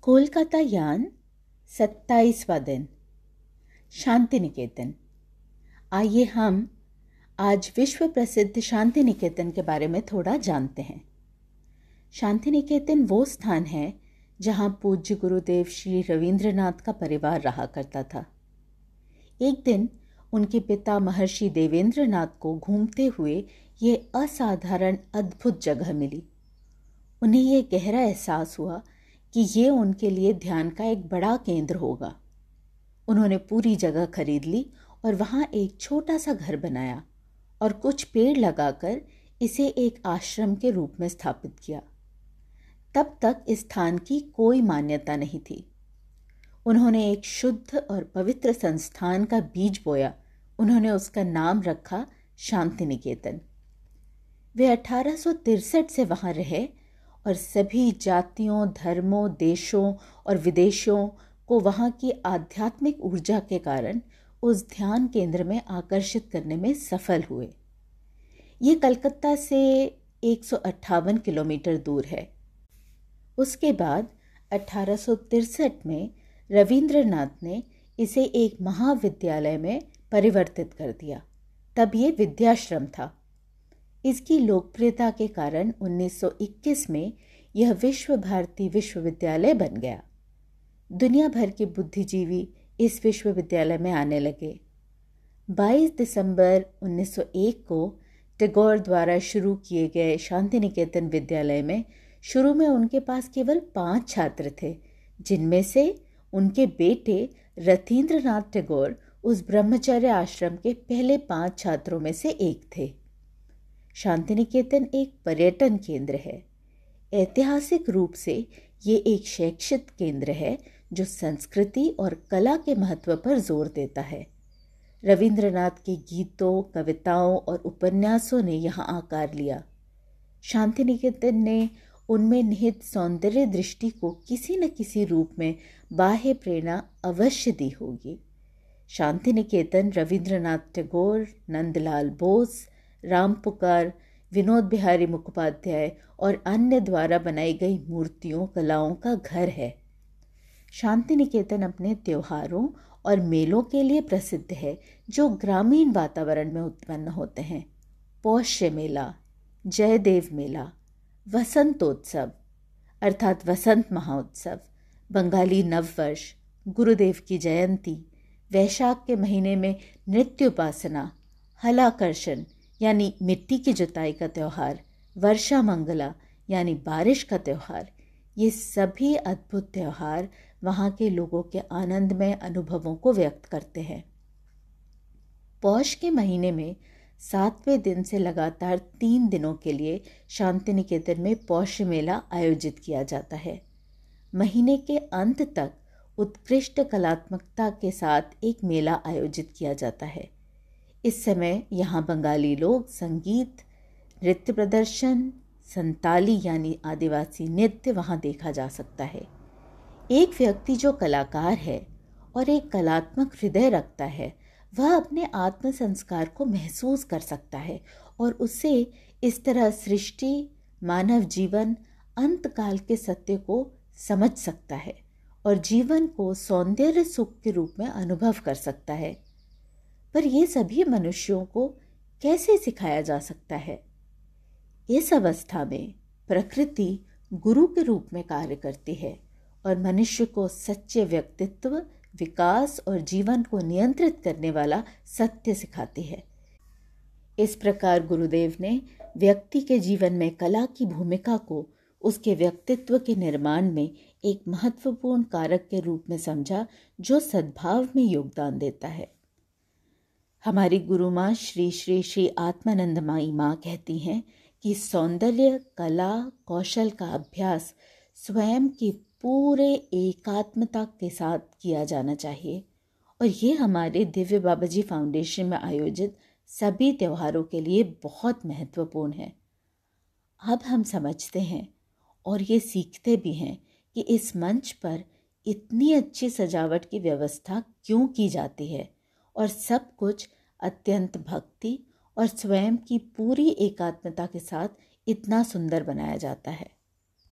कोलकाता यान 27वां दिन। शांति निकेतन। आइए हम आज विश्व प्रसिद्ध शांति निकेतन के बारे में थोड़ा जानते हैं। शांति निकेतन वो स्थान है जहां पूज्य गुरुदेव श्री रविंद्रनाथ का परिवार रहा करता था। एक दिन उनके पिता महर्षि देवेंद्रनाथ को घूमते हुए ये असाधारण अद्भुत जगह मिली। उन्हें ये गहरा एहसास हुआ कि ये उनके लिए ध्यान का एक बड़ा केंद्र होगा। उन्होंने पूरी जगह खरीद ली और वहाँ एक छोटा सा घर बनाया और कुछ पेड़ लगाकर इसे एक आश्रम के रूप में स्थापित किया। तब तक इस स्थान की कोई मान्यता नहीं थी। उन्होंने एक शुद्ध और पवित्र संस्थान का बीज बोया। उन्होंने उसका नाम रखा शांति निकेतन। वे 1863 से वहाँ रहे और सभी जातियों, धर्मों, देशों और विदेशों को वहाँ की आध्यात्मिक ऊर्जा के कारण उस ध्यान केंद्र में आकर्षित करने में सफल हुए। ये कलकत्ता से 158 किलोमीटर दूर है। उसके बाद 1863 में रविंद्रनाथ ने इसे एक महाविद्यालय में परिवर्तित कर दिया। तब ये विद्याश्रम था। इसकी लोकप्रियता के कारण 1921 में यह विश्व भारती विश्वविद्यालय बन गया। दुनिया भर के बुद्धिजीवी इस विश्वविद्यालय में आने लगे। 22 दिसंबर 1901 को टैगोर द्वारा शुरू किए गए शांति निकेतन विद्यालय में शुरू में उनके पास केवल 5 छात्र थे, जिनमें से उनके बेटे रथींद्रनाथ टैगोर उस ब्रह्मचर्य आश्रम के पहले 5 छात्रों में से एक थे। शांति निकेतन एक पर्यटन केंद्र है। ऐतिहासिक रूप से ये एक शैक्षिक केंद्र है जो संस्कृति और कला के महत्व पर जोर देता है। रविंद्रनाथ के गीतों, कविताओं और उपन्यासों ने यहाँ आकार लिया। शांति निकेतन ने उनमें निहित सौंदर्य दृष्टि को किसी न किसी रूप में बाह्य प्रेरणा अवश्य दी होगी। शांति निकेतन रविंद्रनाथ टैगोर, नंदलाल बोस, राम पुकार, विनोद बिहारी मुखोपाध्याय और अन्य द्वारा बनाई गई मूर्तियों, कलाओं का घर है। शांति निकेतन अपने त्योहारों और मेलों के लिए प्रसिद्ध है जो ग्रामीण वातावरण में उत्पन्न होते हैं। पौष्य मेला, जयदेव मेला, वसंतोत्सव अर्थात वसंत महोत्सव, बंगाली नववर्ष, गुरुदेव की जयंती, वैशाख के महीने में नृत्य उपासना, हलाकर्षण यानी मिट्टी की जुताई का त्यौहार, वर्षा मंगला यानी बारिश का त्यौहार, ये सभी अद्भुत त्यौहार वहाँ के लोगों के आनंदमय अनुभवों को व्यक्त करते हैं। पौष के महीने में 7वें दिन से लगातार 3 दिनों के लिए शांति निकेतन में पौष मेला आयोजित किया जाता है। महीने के अंत तक उत्कृष्ट कलात्मकता के साथ एक मेला आयोजित किया जाता है। इस समय यहाँ बंगाली लोग संगीत, नृत्य प्रदर्शन, संताली यानी आदिवासी नृत्य वहाँ देखा जा सकता है। एक व्यक्ति जो कलाकार है और एक कलात्मक हृदय रखता है, वह अपने आत्म संस्कार को महसूस कर सकता है और उससे इस तरह सृष्टि, मानव जीवन, अंतकाल के सत्य को समझ सकता है और जीवन को सौंदर्य सुख के रूप में अनुभव कर सकता है। पर ये सभी मनुष्यों को कैसे सिखाया जा सकता है? इस अवस्था में प्रकृति गुरु के रूप में कार्य करती है और मनुष्य को सच्चे व्यक्तित्व, विकास और जीवन को नियंत्रित करने वाला सत्य सिखाती है। इस प्रकार गुरुदेव ने व्यक्ति के जीवन में कला की भूमिका को उसके व्यक्तित्व के निर्माण में एक महत्वपूर्ण कारक के रूप में समझा जो सद्भाव में योगदान देता है। हमारी गुरु माँ श्री श्री श्री आत्मानंदमयी माँ कहती हैं कि सौंदर्य, कला, कौशल का अभ्यास स्वयं की पूरे एकात्मता के साथ किया जाना चाहिए और ये हमारे दिव्य बाबाजी फाउंडेशन में आयोजित सभी त्योहारों के लिए बहुत महत्वपूर्ण है। अब हम समझते हैं और ये सीखते भी हैं कि इस मंच पर इतनी अच्छी सजावट की व्यवस्था क्यों की जाती है और सब कुछ अत्यंत भक्ति और स्वयं की पूरी एकात्मता के साथ इतना सुंदर बनाया जाता है।